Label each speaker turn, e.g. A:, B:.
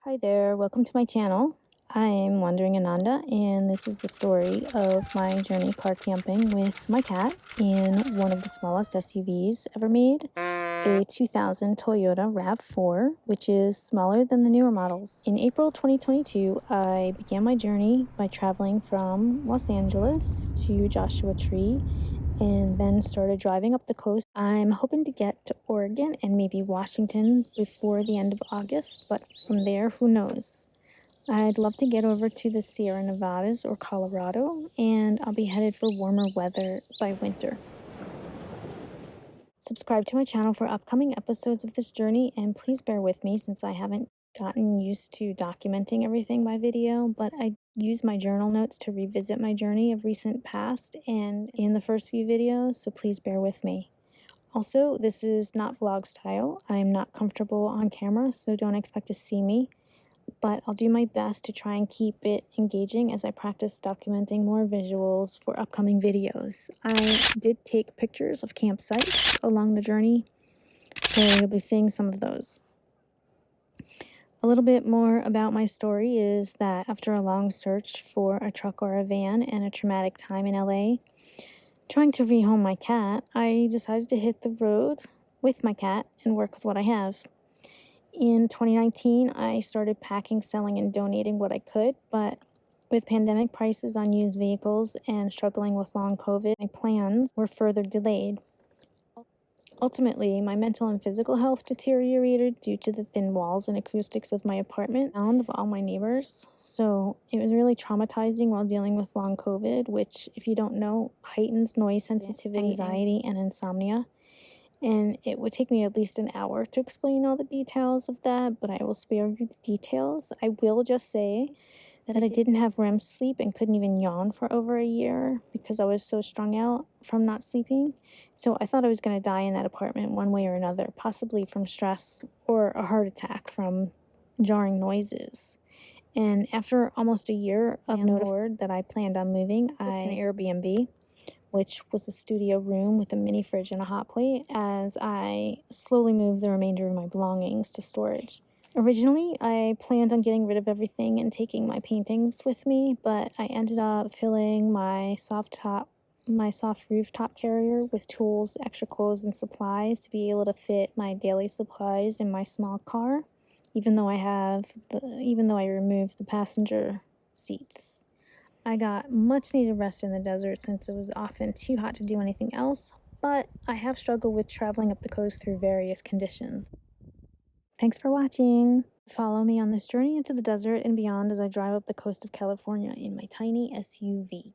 A: Hi there, welcome to my channel. I'm Wandering Ananda, and this is the story of my journey car camping with my cat in one of the smallest SUVs ever made, a 2000 Toyota RAV4, which is smaller than the newer models. In April 2022, I began my journey by traveling from Los Angeles to Joshua Tree and then started driving up the coast. I'm hoping to get to Oregon and maybe Washington before the end of August, but from there, who knows? I'd love to get over to the Sierra Nevadas or Colorado, and I'll be headed for warmer weather by winter. Subscribe to my channel for upcoming episodes of this journey, and please bear with me since I haven't gotten used to documenting everything by video, but I use my journal notes to revisit my journey of recent past and in the first few videos, so please bear with me. Also, this is not vlog style. I'm not comfortable on camera, so don't expect to see me, but I'll do my best to try and keep it engaging as I practice documenting more visuals for upcoming videos. I did take pictures of campsites along the journey, so you'll be seeing some of those. A little bit more about my story is that after a long search for a truck or a van and a traumatic time in LA, trying to rehome my cat, I decided to hit the road with my cat and work with what I have. In 2019, I started packing, selling, and donating what I could, but with pandemic prices on used vehicles and struggling with long COVID, my plans were further delayed. Ultimately, my mental and physical health deteriorated due to the thin walls and acoustics of my apartment, sound of all my neighbors. So it was really traumatizing while dealing with long COVID, which, if you don't know, heightens noise sensitivity, anxiety, and insomnia. And it would take me at least an hour to explain all the details of that, but I will spare you the details. I will just say that I didn't have REM sleep and couldn't even yawn for over a year because I was so strung out from not sleeping. So I thought I was going to die in that apartment one way or another, possibly from stress or a heart attack from jarring noises. And after almost a year of notified that I planned on moving, I booked an Airbnb, which was a studio room with a mini fridge and a hot plate, as I slowly moved the remainder of my belongings to storage. Originally, I planned on getting rid of everything and taking my paintings with me, but I ended up filling my soft rooftop carrier with tools, extra clothes, and supplies to be able to fit my daily supplies in my small car, even though I removed the passenger seats. I got much needed rest in the desert since it was often too hot to do anything else, but I have struggled with traveling up the coast through various conditions. Thanks for watching. Follow me on this journey into the desert and beyond as I drive up the coast of California in my tiny SUV.